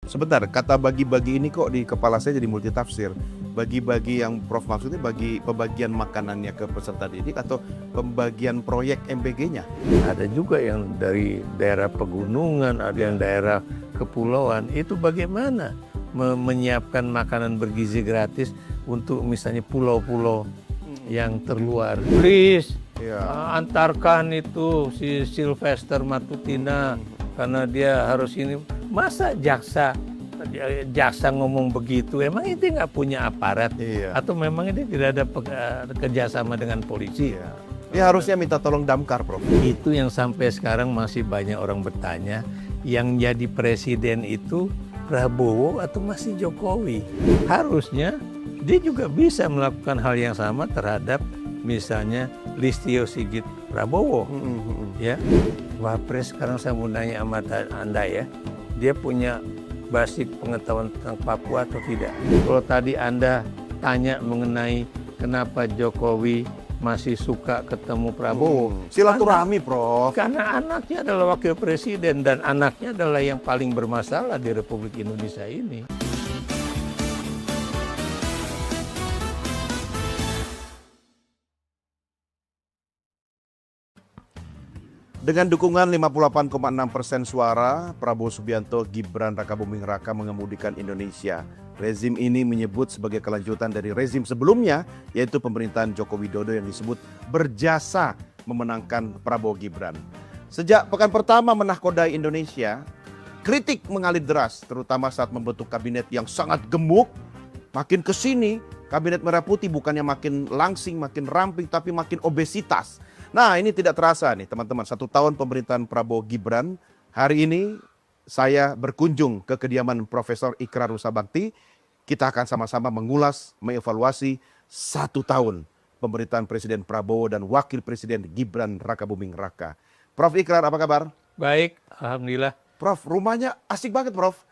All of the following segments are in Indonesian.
Sebentar, kata bagi-bagi ini kok di kepala saya jadi multitafsir. Bagi-bagi yang Prof maksudnya bagi pembagian makanannya ke peserta didik atau pembagian proyek MBG-nya? Ada juga yang dari daerah pegunungan, ada yang daerah kepulauan. Itu bagaimana menyiapkan makanan bergizi gratis untuk misalnya pulau-pulau yang terluar. Please, antarkan itu si Sylvester Matutina karena dia harus ini. Masa jaksa ngomong begitu? Emang itu nggak punya aparat? Atau memang ini tidak ada kerjasama dengan polisi? Ya harusnya minta tolong Damkar, Prof. Itu yang sampai sekarang masih banyak orang bertanya, yang jadi presiden itu Prabowo atau masih Jokowi? Harusnya dia juga bisa melakukan hal yang sama terhadap misalnya Listio Sigit Prabowo. Ya, Wapres sekarang saya mau nanya sama Anda ya, dia punya basic pengetahuan tentang Papua atau tidak? Kalau tadi Anda tanya mengenai kenapa Jokowi masih suka ketemu Prabowo. Silaturahmi, Prof. Karena anaknya adalah wakil presiden dan anaknya adalah yang paling bermasalah di Republik Indonesia ini. Dengan dukungan 58,6% suara, Prabowo Subianto Gibran Rakabuming Raka mengemudikan Indonesia. Rezim ini menyebut sebagai kelanjutan dari rezim sebelumnya, yaitu pemerintahan Joko Widodo yang disebut berjasa memenangkan Prabowo Gibran. Sejak pekan pertama menahkodai Indonesia, kritik mengalir deras, terutama saat membentuk kabinet yang sangat gemuk. Makin kesini, kabinet Merah Putih bukannya makin langsing, makin ramping, tapi makin obesitas. Nah, ini tidak terasa nih teman-teman, 1 tahun pemerintahan Prabowo Gibran. Hari ini saya berkunjung ke kediaman Profesor Ikrar Rusabakti. Kita akan sama-sama mengulas, mengevaluasi 1 tahun pemerintahan Presiden Prabowo dan Wakil Presiden Gibran Rakabuming Raka. Prof Ikrar, apa kabar? Baik, alhamdulillah. Prof, rumahnya asik banget, Prof.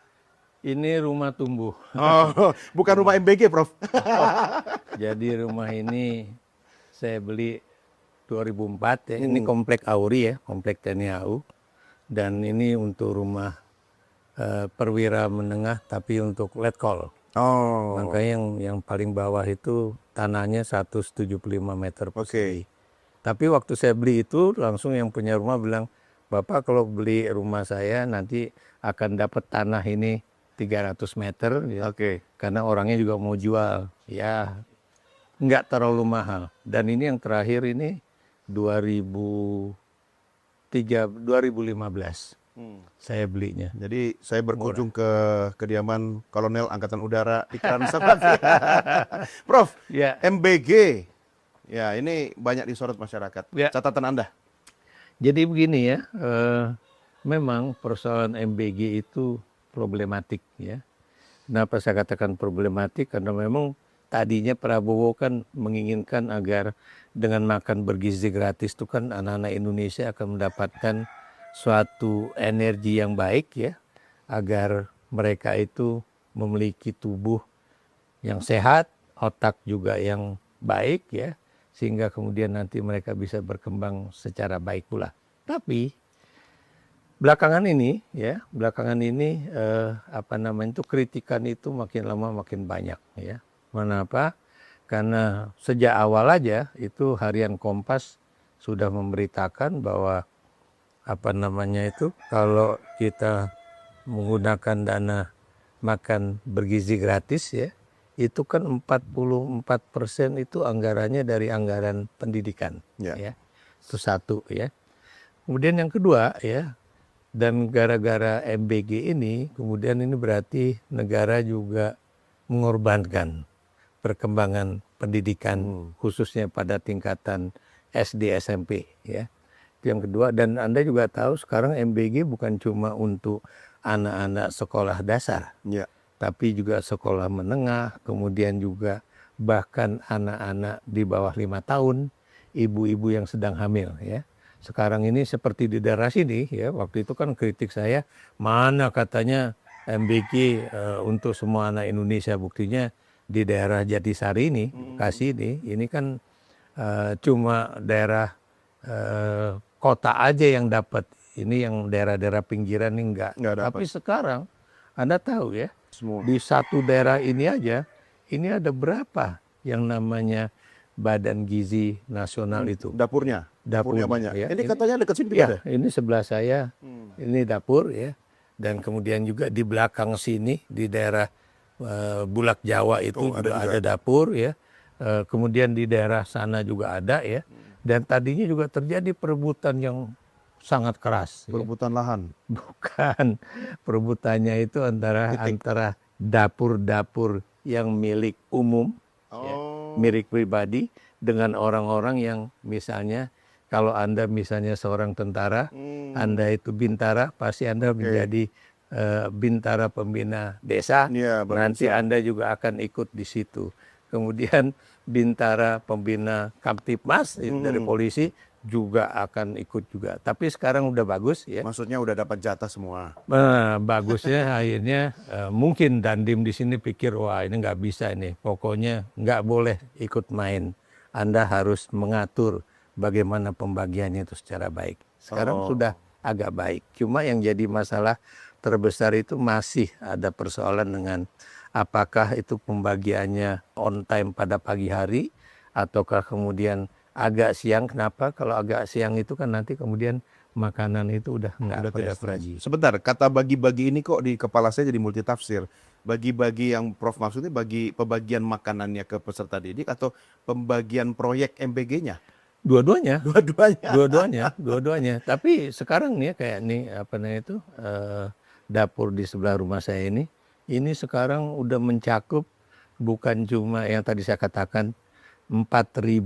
Ini rumah tumbuh. Oh, bukan rumah MBG, Prof. Jadi rumah ini saya beli 2004 ya. Ini komplek Auri ya, komplek TNI AU. Dan ini untuk rumah perwira menengah tapi untuk letkol. Oh. Makanya yang paling bawah itu tanahnya 175 meter persegi. Tapi waktu saya beli itu langsung yang punya rumah bilang, Bapak kalau beli rumah saya nanti akan dapat tanah ini 300 meter. Ya. Karena orangnya juga mau jual. Ya nggak terlalu mahal. Dan ini yang terakhir ini 2015 saya belinya. Jadi saya berkunjung ke kediaman Kolonel Angkatan Udara Ikrar Rusabakti. Prof, MBG, ya ini banyak disorot masyarakat. Catatan Anda? Jadi begini ya, memang persoalan MBG itu problematik ya. Kenapa saya katakan problematik? Karena memang tadinya Prabowo kan menginginkan agar dengan makan bergizi gratis itu kan anak-anak Indonesia akan mendapatkan suatu energi yang baik ya, agar mereka itu memiliki tubuh yang sehat, otak juga yang baik ya, sehingga kemudian nanti mereka bisa berkembang secara baik pula. Tapi belakangan ini kritikan itu makin lama makin banyak ya. Kenapa? Karena sejak awal aja itu harian Kompas sudah memberitakan bahwa kalau kita menggunakan dana makan bergizi gratis ya, itu kan 44% itu anggarannya dari anggaran pendidikan ya. Itu satu ya. Kemudian yang kedua ya, dan gara-gara MBG ini kemudian ini berarti negara juga mengorbankan perkembangan pendidikan khususnya pada tingkatan SD SMP ya. Itu yang kedua, dan Anda juga tahu sekarang MBG bukan cuma untuk anak-anak sekolah dasar. Tapi juga sekolah menengah, kemudian juga bahkan anak-anak di bawah 5 tahun, ibu-ibu yang sedang hamil ya. Sekarang ini seperti di daerah sini ya, waktu itu kan kritik saya, mana katanya MBG untuk semua anak Indonesia, buktinya di daerah Jatisari ini, Bekasi ini kan cuma daerah kota aja yang dapat, ini yang daerah-daerah pinggiran ini enggak. Tapi sekarang Anda tahu ya, Semua. di satu daerah ini aja, ini ada berapa yang namanya Badan Gizi Nasional itu? Dapurnya Dapur banyak. ya. Ini katanya dekat sini juga Ya, ada. ini sebelah saya, ini dapur ya. Dan kemudian juga di belakang sini di daerah Bulak Jawa itu juga ada dapur ya. Kemudian di daerah sana juga ada ya. Dan tadinya juga terjadi perebutan yang sangat keras. Ya. Perebutan lahan. Bukan, perebutannya itu antara dapur-dapur yang milik umum, ya, milik pribadi dengan orang-orang yang misalnya kalau Anda misalnya seorang tentara, Anda itu bintara, pasti Anda menjadi bintara pembina desa. Iya, Nanti Anda juga akan ikut di situ. Kemudian bintara pembina Kamtipmas dari polisi juga akan ikut juga. Tapi sekarang udah bagus ya. Maksudnya udah dapat jatah semua. Nah, bagusnya akhirnya mungkin Dandim di sini pikir wah ini nggak bisa ini. Pokoknya nggak boleh ikut main. Anda harus mengatur bagaimana pembagiannya itu secara baik. Sekarang sudah agak baik. Cuma yang jadi masalah terbesar itu masih ada persoalan dengan apakah itu pembagiannya on time pada pagi hari ataukah kemudian agak siang. Kenapa? Kalau agak siang itu kan nanti kemudian makanan itu udah nggak pada fresh. Sebentar, kata bagi-bagi ini kok di kepala saya jadi multitafsir. Bagi-bagi yang Prof maksudnya bagi pembagian makanannya ke peserta didik atau pembagian proyek MBG-nya? Dua-duanya. Dua-duanya. Dua-duanya. Tapi sekarang nih kayak nih apa namanya itu dapur di sebelah rumah saya ini sekarang udah mencakup bukan cuma yang tadi saya katakan 4.000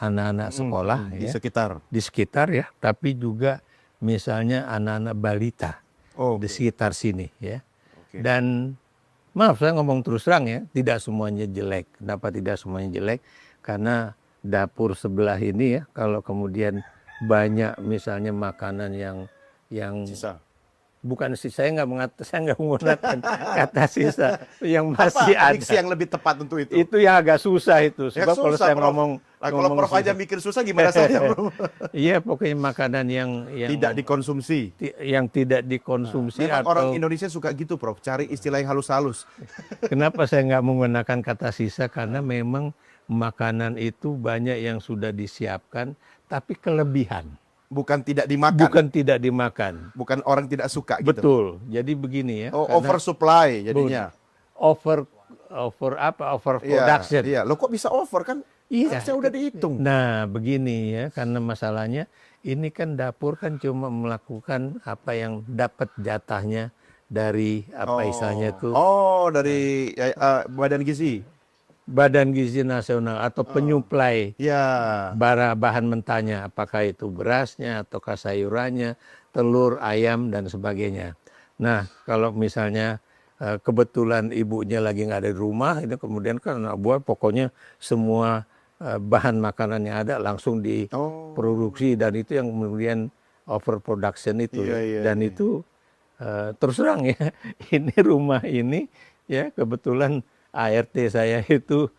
anak-anak sekolah di ya, sekitar. di sekitar ya, tapi juga misalnya anak-anak balita di sekitar sini ya. Dan maaf saya ngomong terus terang ya, tidak semuanya jelek. Kenapa tidak semuanya jelek? Karena dapur sebelah ini ya, kalau kemudian banyak misalnya makanan yang Sisa. bukan sih, saya nggak menggunakan kata sisa yang masih ada. Diksi yang lebih tepat untuk itu? Itu yang agak susah itu. Sebab kalau saya ngomong kalau Prof aja mikir susah gimana saya? Iya, pokoknya makanan yang tidak dikonsumsi. Yang tidak dikonsumsi. Memang atau orang Indonesia suka gitu, Prof. Cari istilah yang halus-halus. Kenapa saya nggak menggunakan kata sisa? Karena memang makanan itu banyak yang sudah disiapkan, tapi kelebihan. Bukan tidak dimakan. Bukan tidak dimakan. Bukan orang tidak suka gitu. Betul. Jadi begini ya. Oversupply jadinya. Over production. Iya. Lo kok bisa over kan? Iya. Harusnya udah dihitung. Nah begini ya, karena masalahnya ini kan dapur kan cuma melakukan apa yang dapat jatahnya dari apa istilahnya itu. Dari Badan Gizi. Badan Gizi Nasional atau penyuplai bahan mentahnya, apakah itu berasnya ataukah sayurannya, telur, ayam dan sebagainya. Nah kalau misalnya kebetulan ibunya lagi nggak ada di rumah, ini kemudian kan anak buah pokoknya semua bahan makanan yang ada langsung diproduksi dan itu yang kemudian overproduction itu dan itu terus terang ya ini rumah ini ya kebetulan ART saya itu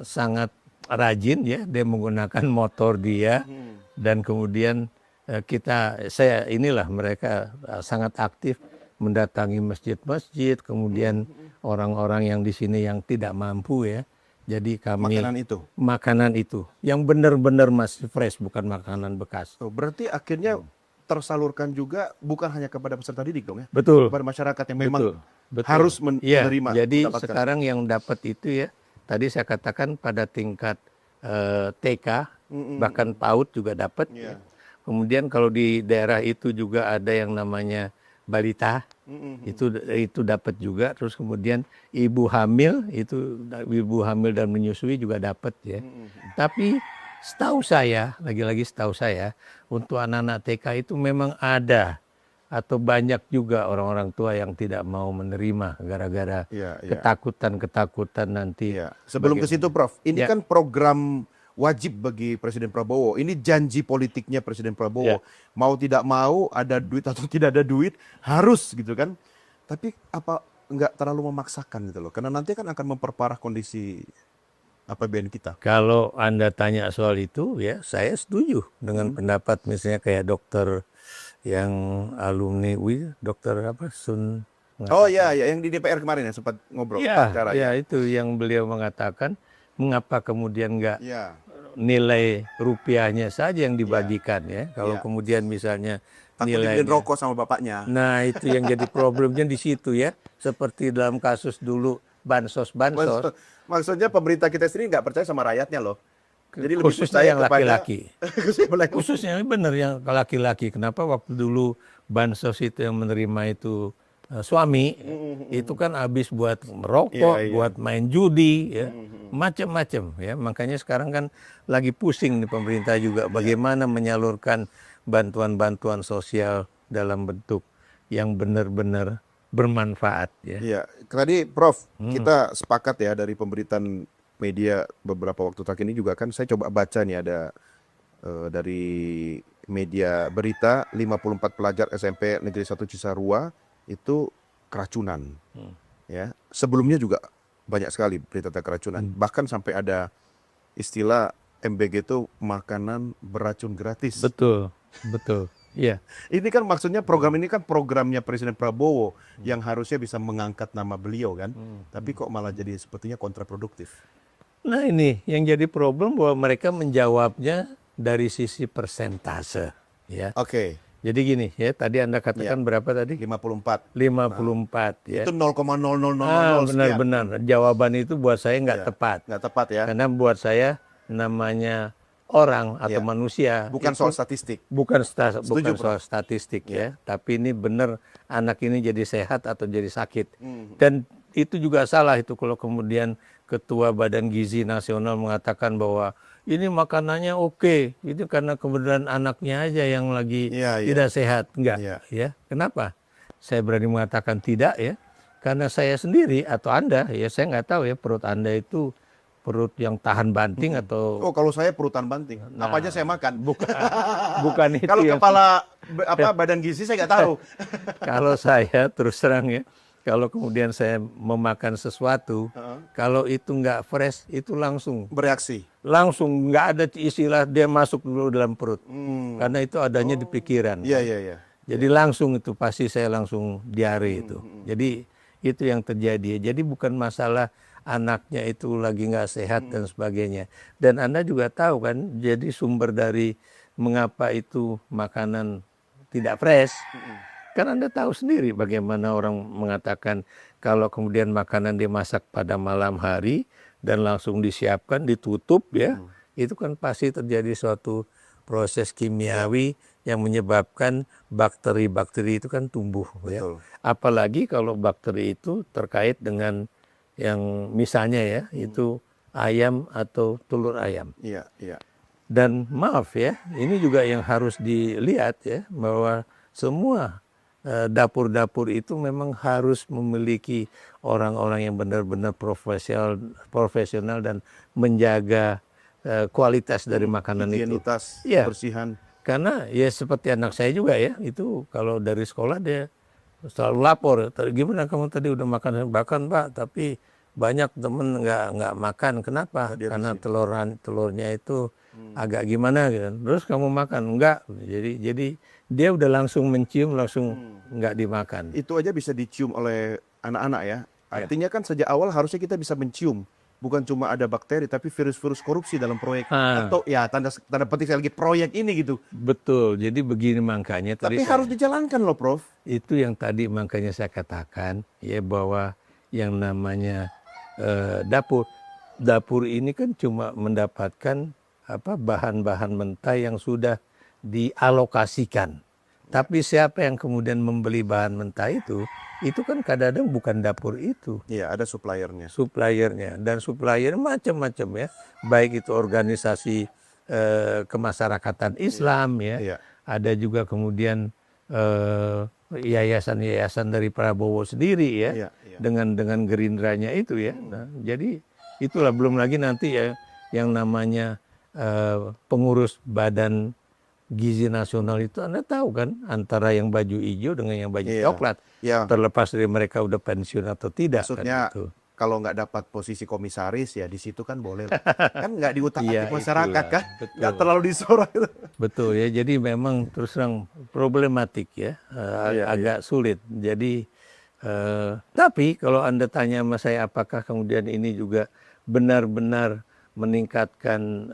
sangat rajin ya, dia menggunakan motor dia dan kemudian mereka sangat aktif mendatangi masjid-masjid, kemudian orang-orang yang di sini yang tidak mampu ya. Jadi kami makanan itu yang benar-benar masih fresh, bukan makanan bekas. Berarti akhirnya tersalurkan juga bukan hanya kepada peserta didik dong ya? Betul. Kepada masyarakat yang memang harus menerima. Jadi sekarang yang dapat itu ya, tadi saya katakan pada tingkat TK, bahkan PAUD juga dapat. Ya. Kemudian kalau di daerah itu juga ada yang namanya balita, itu dapat juga. Terus kemudian ibu hamil dan menyusui juga dapat ya. Tapi setahu saya, lagi-lagi setahu saya, untuk anak-anak TK itu memang ada atau banyak juga orang-orang tua yang tidak mau menerima gara-gara ketakutan nanti. Sebelum ke situ Prof, ini kan program wajib bagi Presiden Prabowo. Ini janji politiknya Presiden Prabowo. Mau tidak mau, ada duit atau tidak ada duit, harus gitu kan. Tapi apa nggak terlalu memaksakan gitu loh. Karena nanti kan akan memperparah kondisi APBN kita. Kalau Anda tanya soal itu ya, saya setuju dengan pendapat misalnya kayak dokter yang alumni dokter Oh iya, ya, yang di DPR kemarin ya sempat ngobrol Ya, acara ya itu yang beliau mengatakan mengapa kemudian nggak Ya, nilai rupiahnya saja yang dibagikan ya. Kalau ya. kemudian misalnya Takut dibeliin nilainya. rokok sama bapaknya. Nah, itu yang jadi problemnya di situ ya. Seperti dalam kasus dulu bansos-bansos, Maksudnya pemerintah kita sendiri nggak percaya sama rakyatnya loh. Jadi lebih khususnya percaya yang kepada laki-laki. khususnya yang laki-laki. Khususnya ini benar yang laki-laki. Kenapa waktu dulu bansos itu yang menerima itu suami, itu kan habis buat merokok, Iya, iya. buat main judi, ya, macam-macam ya. Makanya sekarang kan lagi pusing nih pemerintah juga bagaimana menyalurkan bantuan-bantuan sosial dalam bentuk yang benar-benar bermanfaat ya. Iya, tadi Prof, kita sepakat ya dari pemberitaan media beberapa waktu terakhir ini juga kan saya coba baca nih ada dari media berita 54 pelajar SMP Negeri 1 Cisarua itu keracunan. Ya, sebelumnya juga banyak sekali berita tentang keracunan. Bahkan sampai ada istilah MBG itu makanan beracun gratis. Betul, betul. Iya. Ini kan maksudnya program ini kan programnya Presiden Prabowo yang harusnya bisa mengangkat nama beliau kan. Tapi kok malah jadi sepertinya kontraproduktif. Nah ini yang jadi problem bahwa mereka menjawabnya dari sisi persentase ya. Oke, Jadi gini ya, tadi Anda katakan berapa tadi? 54. 54 ya. Itu 0,0000 sekian. Benar-benar. Jawaban itu buat saya nggak tepat. Nggak tepat ya. Karena buat saya namanya orang atau Ya. manusia Bukan itu soal statistik. bukan Setuju, soal Prof. statistik ya, tapi ini benar anak ini jadi sehat atau jadi sakit. Dan itu juga salah itu kalau kemudian Ketua Badan Gizi Nasional mengatakan bahwa ini makanannya oke, itu karena kemudian anaknya aja yang lagi Iya, iya. tidak sehat, enggak Iya. ya. Kenapa? Saya berani mengatakan tidak ya, karena saya sendiri atau Anda ya, saya nggak tahu ya perut Anda itu perut yang tahan banting atau Oh, kalau saya perutan banting. Apa aja saya makan. bukan itu Kalau yang kepala badan gizi saya nggak tahu. kalau saya terus terang ya, kalau kemudian saya memakan sesuatu, kalau itu nggak fresh itu langsung Bereaksi. nggak ada istilah dia masuk dulu dalam perut, karena itu adanya di pikiran. Iya, iya, iya. Jadi langsung itu pasti saya langsung diare itu. Jadi itu yang terjadi. Jadi bukan masalah anaknya itu lagi nggak sehat dan sebagainya. Dan Anda juga tahu kan, jadi sumber dari mengapa itu makanan tidak fresh. Kan Anda tahu sendiri bagaimana orang mengatakan kalau kemudian makanan dimasak pada malam hari dan langsung disiapkan, ditutup ya, itu kan pasti terjadi suatu proses kimiawi yang menyebabkan bakteri-bakteri itu kan tumbuh. Ya. Betul. Apalagi kalau bakteri itu terkait dengan yang misalnya ya, itu ayam atau telur ayam. Iya, iya. Dan maaf ya, ini juga yang harus dilihat ya, bahwa semua dapur-dapur itu memang harus memiliki orang-orang yang benar-benar profesional dan menjaga kualitas dari makanan itu. Higienitas, Iya. kebersihan. Karena ya seperti anak saya juga ya, itu kalau dari sekolah dia selalu lapor, gimana kamu tadi udah makan? Bahkan Pak, tapi banyak temen nggak makan. Kenapa? Karena telurnya itu agak gimana gitu. Terus kamu makan? Enggak. Jadi dia udah langsung mencium, langsung nggak dimakan. Itu aja bisa dicium oleh anak-anak ya. Artinya kan sejak awal harusnya kita bisa mencium. Bukan cuma ada bakteri, tapi virus-virus korupsi dalam proyek. Atau ya tanda petik saya lagi proyek ini gitu. Betul. Jadi begini makanya. Tapi harus dijalankan loh Prof. Itu yang tadi makanya saya katakan ya, bahwa yang namanya dapur ini kan cuma mendapatkan bahan-bahan mentah yang sudah dialokasikan. Tapi siapa yang kemudian membeli bahan mentah itu kan kadang-kadang bukan dapur itu. Iya, ada suppliernya. Suppliernya, dan supplier macam-macam ya. Baik itu organisasi kemasyarakatan Islam ya. Iya. Ada juga kemudian yayasan-yayasan dari Prabowo sendiri ya. Iya, iya. Dengan gerindranya itu ya. Nah, jadi itulah, belum lagi nanti ya yang namanya pengurus Badan Gizi Nasional itu Anda tahu kan, antara yang baju hijau dengan yang baju coklat. Iya. Terlepas dari mereka udah pensiun atau tidak. Maksudnya kan itu. kalau nggak dapat posisi komisaris ya di situ kan boleh lah. Kan nggak diutak-atik Iya, masyarakat itulah. kan. Betul. Nggak terlalu disorot. Betul ya, jadi memang terus terang problematik ya, agak sulit. Jadi Tapi kalau Anda tanya sama saya apakah kemudian ini juga benar-benar meningkatkan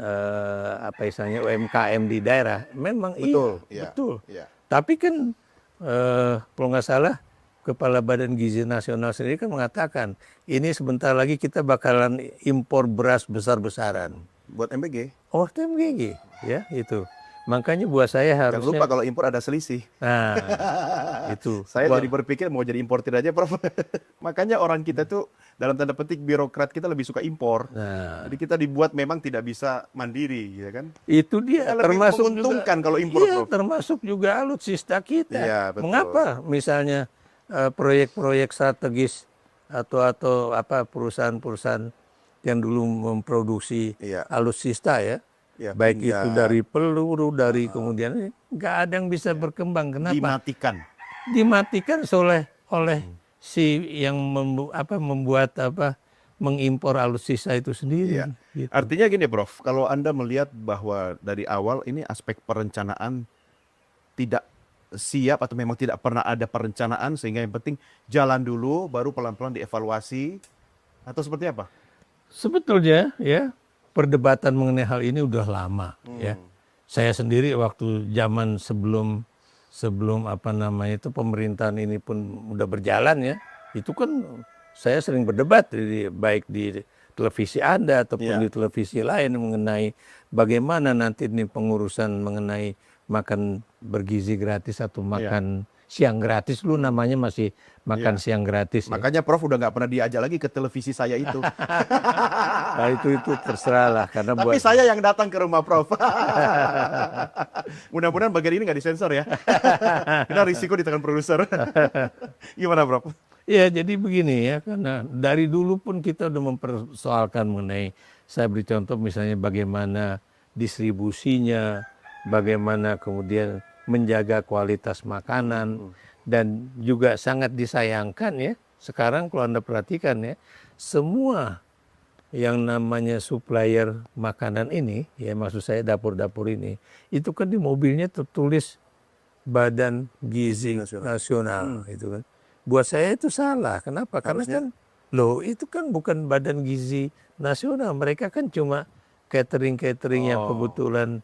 apa istilahnya UMKM di daerah, memang Betul, iya, iya, betul. iya. Tapi kan kalau nggak salah Kepala Badan Gizi Nasional sendiri kan mengatakan ini sebentar lagi kita bakalan impor beras besar-besaran. Buat MBG. Oh, TMGG, ya itu. Makanya buat saya Jangan lupa harusnya, kalau impor ada selisih. nah itu. Saya jadi berpikir mau jadi importir aja, Prof. Makanya orang kita tuh dalam tanda petik birokrat kita lebih suka impor. Nah, Jadi kita dibuat memang tidak bisa mandiri, ya kan? itu dia Ya, lebih termasuk menguntungkan juga, kalau impor, iya, Prof. termasuk juga alutsista kita. Iya, betul. Mengapa misalnya proyek-proyek strategis atau apa perusahaan-perusahaan yang dulu memproduksi Iya. alutsista ya, Ya, baik itu pinggan, dari peluru, dari kemudian nggak ada yang bisa berkembang. Kenapa? dimatikan. Dimatikan oleh si yang membuat mengimpor alutsista itu sendiri. Iya. Gitu. Artinya gini, Prof. Kalau Anda melihat bahwa dari awal ini aspek perencanaan tidak siap atau memang tidak pernah ada perencanaan sehingga yang penting jalan dulu baru pelan-pelan dievaluasi atau seperti apa? Sebetulnya ya perdebatan mengenai hal ini udah lama ya. Saya sendiri waktu zaman sebelum apa namanya itu pemerintahan ini pun udah berjalan ya. Itu kan saya sering berdebat baik di televisi Anda ataupun di televisi lain mengenai bagaimana nanti ini pengurusan mengenai makan bergizi gratis atau makan siang gratis. Lu namanya masih makan siang gratis. Makanya Prof udah nggak pernah diajak lagi ke televisi saya itu. Nah, itu terserah lah karena Tapi saya yang datang ke rumah Prof. Mudah-mudahan bagian ini nggak disensor ya. Karena risiko di tangan produser. Gimana Prof? Ya, jadi begini ya, karena dari dulu pun kita udah mempersoalkan mengenai, saya beri contoh misalnya bagaimana distribusinya, bagaimana kemudian menjaga kualitas makanan, dan juga sangat disayangkan ya, sekarang kalau Anda perhatikan ya, semua yang namanya supplier makanan ini, ya maksud saya dapur-dapur ini, itu kan di mobilnya tertulis Badan Gizi Nasional, itu kan. Buat saya itu salah. Kenapa? Karena kan itu kan bukan Badan Gizi Nasional. Mereka kan cuma catering yang kebetulan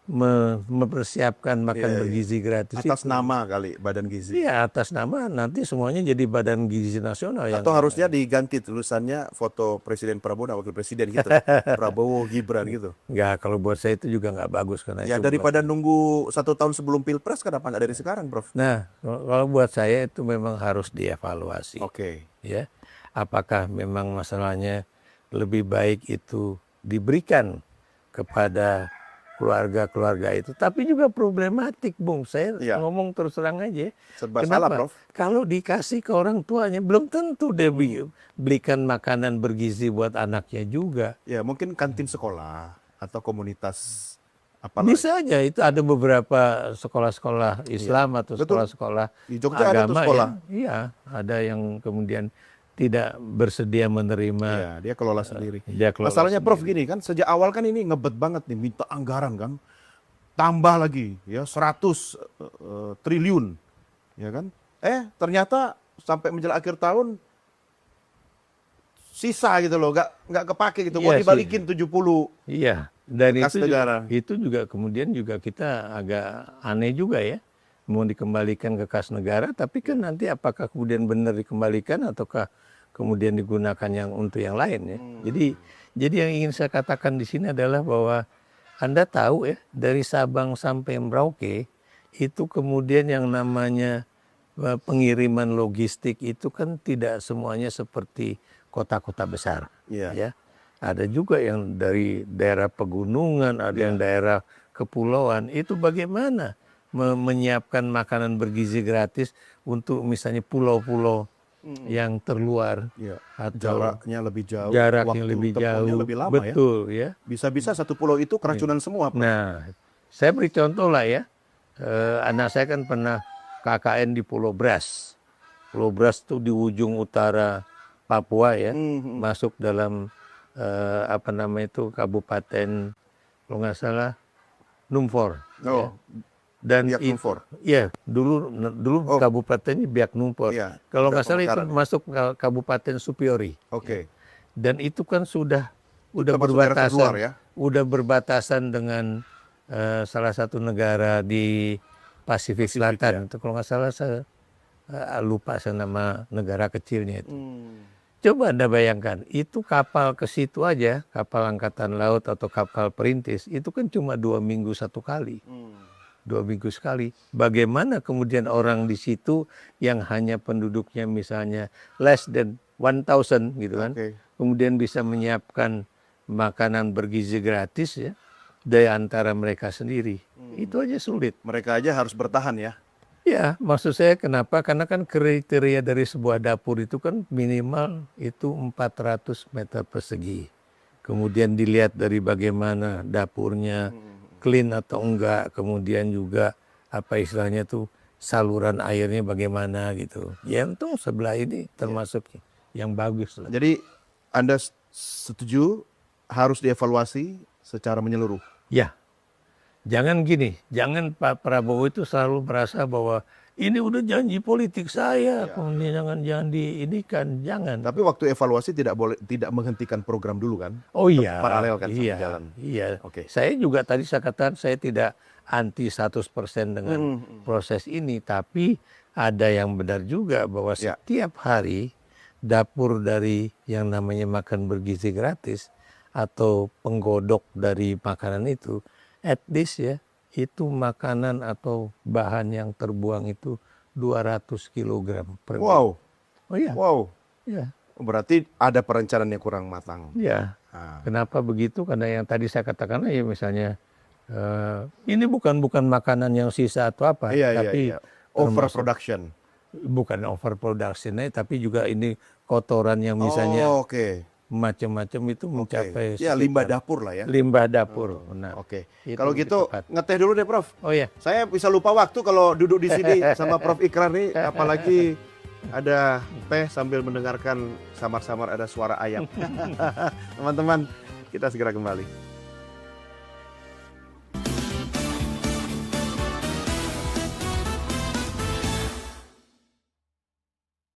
mempersiapkan makan bergizi gratis. Atas nama kali Badan Gizi. Iya, atas nama nanti semuanya jadi Badan Gizi Nasional. Atau harusnya diganti tulisannya foto Presiden Prabowo dan Wakil Presiden gitu. Prabowo, Gibran gitu. Enggak, kalau buat saya itu juga nggak bagus. Karena Ya itu daripada nunggu 1 tahun sebelum Pilpres, kenapa nggak dari sekarang, Prof? Nah, kalau buat saya itu memang harus dievaluasi. Oke. Ya, apakah memang masalahnya lebih baik itu diberikan kepada keluarga-keluarga itu, tapi juga problematik, Bung. Saya ngomong terus terang aja. Serba Kenapa? salah, Prof. Kalau dikasih ke orang tuanya, belum tentu dia belikan makanan bergizi buat anaknya juga. Ya, mungkin kantin sekolah atau komunitas apa Bisa aja, itu ada beberapa sekolah-sekolah Islam atau sekolah-sekolah di Jogja agama ada tuh sekolah. ya. Iya, ada yang kemudian tidak bersedia menerima. Iya, dia kelola sendiri. Dia kelola Masalahnya Prof sendiri. gini kan, sejak awal kan ini ngebet banget nih, minta anggaran kan. Tambah lagi ya 100 triliun. Ya kan? Ternyata sampai menjelang akhir tahun sisa gitu loh, nggak kepake gitu. Mau dibalikin 70. Iya, dan Kas negara. itu juga kemudian juga kita agak aneh juga ya. Mau dikembalikan ke kas negara, tapi kan nanti apakah kemudian benar dikembalikan ataukah kemudian digunakan untuk yang lain ya. Jadi yang ingin saya katakan di sini adalah bahwa Anda tahu ya, dari Sabang sampai Merauke itu kemudian yang namanya pengiriman logistik itu kan tidak semuanya seperti kota-kota besar. Ya. Ada juga yang dari daerah pegunungan, ada yang daerah kepulauan. Itu bagaimana menyiapkan makanan bergizi gratis untuk misalnya pulau-pulau yang terluar, atau jaraknya lebih jauh, jaraknya lebih jauh, lebih lama. betul ya. Bisa-bisa satu pulau itu keracunan semua. Nah, saya beri contoh lah ya. Anak saya kan pernah KKN di Pulau Bras. Pulau Bras itu di ujung utara Papua ya, masuk dalam apa namanya itu kabupaten, kalau nggak salah Numfor. Ya. Dan Biak Numfor. Iya, dulu kabupatennya Biak Numfor. Iya, Kalau udah nggak salah itu pemekaran. masuk Kabupaten Supiori. Oke. Dan itu kan sudah termasuk daerah terluar ya? udah berbatasan dengan salah satu negara di Pasifik Selatan. Itu kalau nggak salah saya lupa saya nama negara kecilnya itu. Coba Anda bayangkan, itu kapal ke situ aja, kapal angkatan laut atau kapal perintis, itu kan cuma 2 minggu satu kali. 2 minggu sekali. Bagaimana kemudian orang di situ yang hanya penduduknya misalnya less than 1,000 gitu kan, kemudian bisa menyiapkan makanan bergizi gratis ya dari antara mereka sendiri. Itu aja sulit. Mereka aja harus bertahan ya. Ya, maksud saya kenapa? Karena kan kriteria dari sebuah dapur itu kan minimal itu 400 meter persegi. Kemudian dilihat dari bagaimana dapurnya clean atau enggak, kemudian juga apa istilahnya tuh saluran airnya bagaimana gitu. Ya untung sebelah ini termasuk yang bagus lah. Jadi Anda setuju harus dievaluasi secara menyeluruh? Ya. Jangan gini, jangan Pak Prabowo itu selalu merasa bahwa ini udah janji politik saya, kemudian jangan diinikan, jangan. Tapi waktu evaluasi tidak menghentikan program dulu kan? Oh iya, Paralel kan iya, jalan. iya. Oke. Saya juga tadi saya katakan saya tidak anti 100% dengan proses ini, tapi ada yang benar juga bahwa setiap hari dapur dari yang namanya makan bergizi gratis atau penggodok dari makanan itu, at least ya, itu makanan atau bahan yang terbuang itu 200 kg per minggu. Wow. Oh iya. Wow. Iya. Berarti ada perencanaan yang kurang matang. Iya. Kenapa begitu? Karena yang tadi saya katakan ya misalnya ini bukan makanan yang sisa atau apa, tapi overproduction. Bukan overproduction, tapi juga ini kotoran yang misalnya macam-macam itu mencapai limbah dapur lah ya. Limbah dapur. Nah, kalau gitu ngeteh dulu deh Prof. Oh ya. Saya bisa lupa waktu kalau duduk di sini sama Prof Ikrar nih, apalagi ada teh sambil mendengarkan samar-samar ada suara ayam. Teman-teman, kita segera kembali.